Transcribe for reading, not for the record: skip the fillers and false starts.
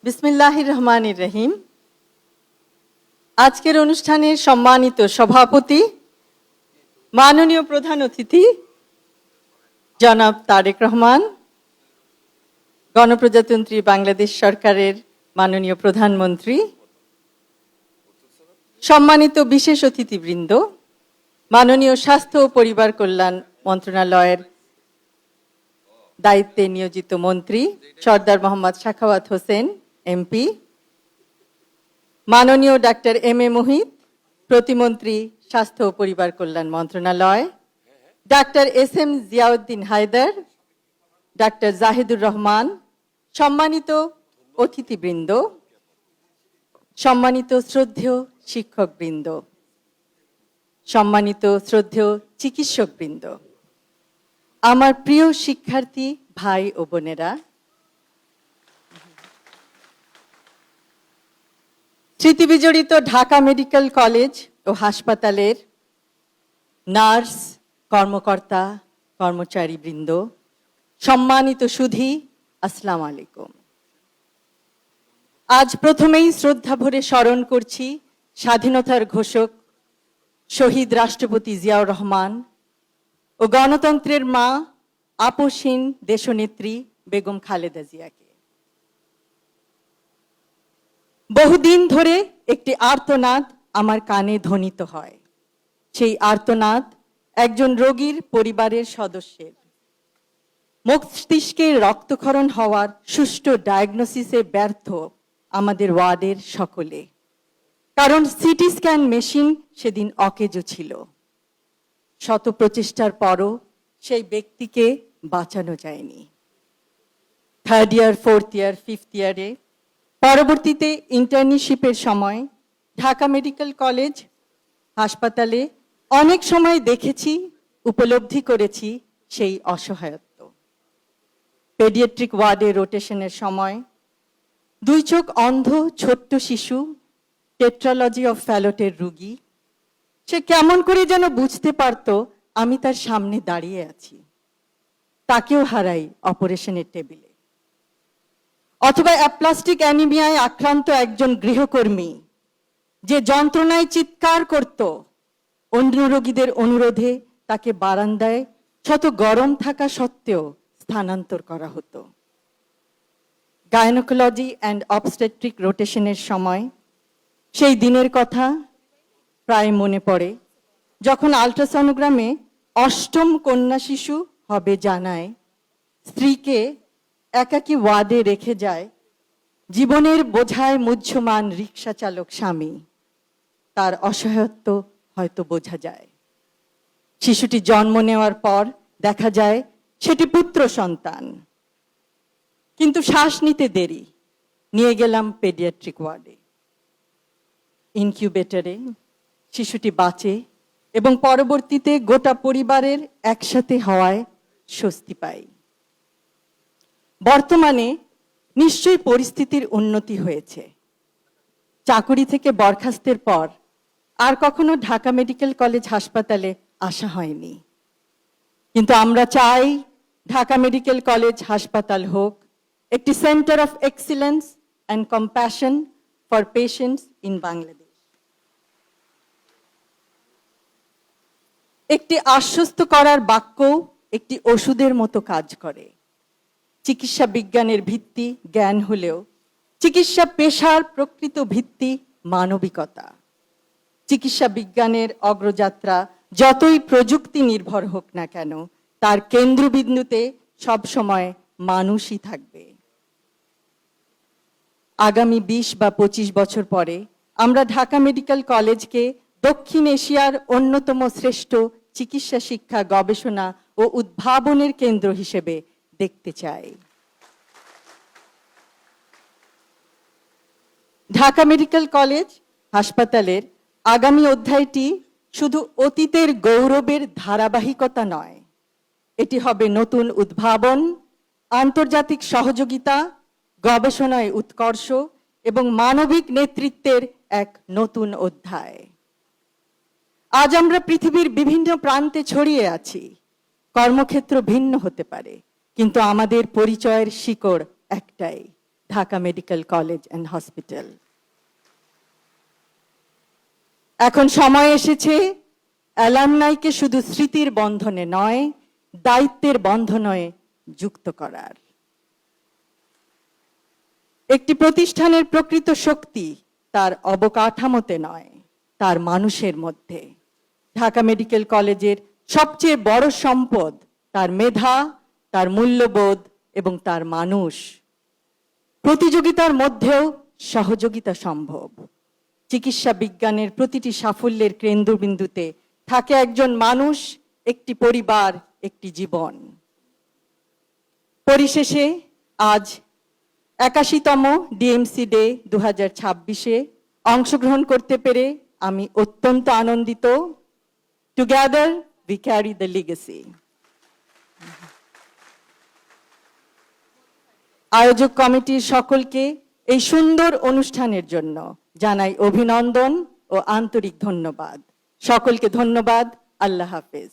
বিসমিল্লাহির রহমানির রহিম। আজকের অনুষ্ঠানের সম্মানিত সভাপতি, মাননীয় প্রধান অতিথি জনাব তারেক রহমান, গণপ্রজাতন্ত্রী বাংলাদেশ সরকারের মাননীয় প্রধানমন্ত্রী, সম্মানিত বিশেষ অতিথিবৃন্দ, মাননীয় স্বাস্থ্য ও পরিবার কল্যাণ মন্ত্রণালয়ের দায়িত্বে নিয়োজিত মন্ত্রী সরদার মোহাম্মদ সাখাওয়াত হোসেন এমপি, মাননীয় ডাক্তার এম এ মুহিত, প্রতিমন্ত্রী স্বাস্থ্য ও পরিবার কল্যাণ মন্ত্রণালয়, doctor S M Ziauddin Haider, doctor Zahidur Rahman, সম্মানিত অতিথিবৃন্দ, সম্মানিত শ্রদ্ধেয় শিক্ষকবৃন্দ, সম্মানিত শ্রদ্ধেয় চিকিৎসকবৃন্দ, আমার প্রিয় শিক্ষার্থী ভাই ও বোনেরা, স্মৃতিবিজড়িত ঢাকা মেডিকেল কলেজ ও হাসপাতালের নার্স, কর্মকর্তা, কর্মচারীবৃন্দ, সম্মানিত সুধী, আসসালামু আলাইকুম। আজ প্রথমেই শ্রদ্ধা ভরে স্মরণ করছি স্বাধীনতার ঘোষক শহীদ রাষ্ট্রপতি জিয়াউর রহমান ও গণতন্ত্রের মা আপসহীন দেশনেত্রী বেগম খালেদা জিয়াকে। বহুদিন ধরে একটি আর্তনাদ আমার কানে ধ্বনিত হয়। সেই আর্তনাদ একজন রোগীর পরিবারের সদস্যের। মস্তিষ্কে রক্তক্ষরণ হওয়ার সুষ্ঠু ডায়াগনোসিসে ব্যর্থ আমাদের ওয়ার্ডের সকলে, কারণ সিটি স্ক্যান মেশিন সেদিন অকেজো ছিল। শত প্রচেষ্টার পরও সেই ব্যক্তিকে বাঁচানো যায়নি। Third year, fourth year, fifth ইয়ারে, পরবর্তীতে ইন্টার্নশিপের সময় ঢাকা মেডিকেল কলেজ হাসপাতালে অনেক সময় দেখেছি, উপলব্ধি করেছি সেই অসহায়ত্ব। পেডিয়াট্রিক ওয়ার্ডে রোটেশনের সময় দুই চোখ অন্ধ ছোট্ট শিশু, টেট্রালজি অফ ফ্যালটের রোগী, সে কেমন করে যেন বুঝতে পারত আমি তার সামনে দাঁড়িয়ে আছি। তাকেও হারাই অপারেশনের টেবিলে। অথবা অ্যাপ্লাস্টিক অ্যানিমিয়ায় আক্রান্ত একজন গৃহকর্মী, যে যন্ত্রণায় চিৎকার করত, অন্য রোগীদের অনুরোধে তাকে বারান্দায় শত গরম থাকা সত্ত্বেও স্থানান্তর করা হতো। গাইনোকোলজি অ্যান্ড অবস্টেট্রিক রোটেশনের সময় সেই দিনের কথা প্রায় মনে পড়ে, যখন আল্ট্রাসনোগ্রামে অষ্টম কন্যা শিশু হবে জানায় স্ত্রীকে একাকী ওয়ার্ডে রেখে যায় জীবনের বোঝায় মুহ্যমান রিক্সা চালক স্বামী। তার অসহায়ত্ব হয়তো বোঝা যায়। শিশুটি জন্ম নেওয়ার পর দেখা যায় সেটি পুত্র সন্তান, কিন্তু শ্বাস নিতে দেরি। নিয়ে গেলাম পেডিয়াট্রিক ওয়ার্ডে, ইনকিউবেটরে। শিশুটি বাঁচে এবং পরবর্তীতে গোটা পরিবারের একসাথে হওয়ায় স্বস্তি পাই। বর্তমানে নিশ্চয়ই পরিস্থিতির উন্নতি হয়েছে। চাকুরি থেকে বরখাস্তের পর আর কখনো ঢাকা মেডিকেল কলেজ হাসপাতালে আসা হয়নি, কিন্তু আমরা চাই ঢাকা মেডিকেল কলেজ হাসপাতাল হোক একটি centre of excellence and compassion for patients in Bangladesh. একটি আশ্বস্ত করার বাক্য একটি ওষুধের মতো কাজ করে। চিকিৎসা বিজ্ঞানের ভিত্তি জ্ঞান হলেও চিকিৎসা পেশার প্রকৃত ভিত্তি মানবিকতা। চিকিৎসা বিজ্ঞানের অগ্রযাত্রা যতই প্রযুক্তি নির্ভর হোক না কেন, তার কেন্দ্রবিন্দুতে সবসময় মানুষই থাকবে। আগামী 20 বা 25 বছর পরে আমরা ঢাকা মেডিকেল কলেজকে দক্ষিণ এশিয়ার অন্যতম শ্রেষ্ঠ চিকিৎসা শিক্ষা, গবেষণা ও উদ্ভাবনের কেন্দ্র হিসেবে দেখতে চাই। ঢাকা মেডিকেল কলেজ হাসপাতালের আগামী অধ্যায়টি শুধু অতীতের গৌরবের ধারাবাহিকতা নয়, এটি হবে নতুন উদ্ভাবন, আন্তর্জাতিক সহযোগিতা, গবেষণায় উৎকর্ষ এবং মানবিক নেতৃত্বের এক নতুন অধ্যায়। আজ আমরা পৃথিবীর বিভিন্ন প্রান্তে ছড়িয়ে আছি। কর্মক্ষেত্র ভিন্ন হতে পারে, কিন্তু আমাদের পরিচয়ের শিকড় একটাই, Dhaka medical college and hospital. এখন সময় এসেছে অ্যালামনাইকে শুধু স্মৃতির বন্ধনে নয়, দায়িত্বের বন্ধনে যুক্ত করার। একটি প্রতিষ্ঠানের প্রকৃত শক্তি তার অবকাঠামোতে নয়, তার মানুষের মধ্যে। ঢাকা মেডিকেল কলেজের সবচেয়ে বড় সম্পদ তার মেধা, তার মূল্যবোধ এবং তার মানুষ। প্রতিযোগিতার মধ্যেও সহযোগিতা সম্ভব। চিকিৎসা বিজ্ঞানের প্রতিটি সাফল্যের কেন্দ্রবিন্দুতে থাকে একজন মানুষ, একটি পরিবার, একটি জীবন। পরিশেষে আজ ৮১তম ডিএমসি ডে ২০২৬-এ অংশগ্রহণ করতে পেরে আমি অত্যন্ত আনন্দিত। Together we carry the legacy. আয়োজক কমিটির সকলকে এই সুন্দর অনুষ্ঠানের জন্য জানাই অভিনন্দন ও আন্তরিক ধন্যবাদ। সকলকে ধন্যবাদ। আল্লাহ হাফেজ।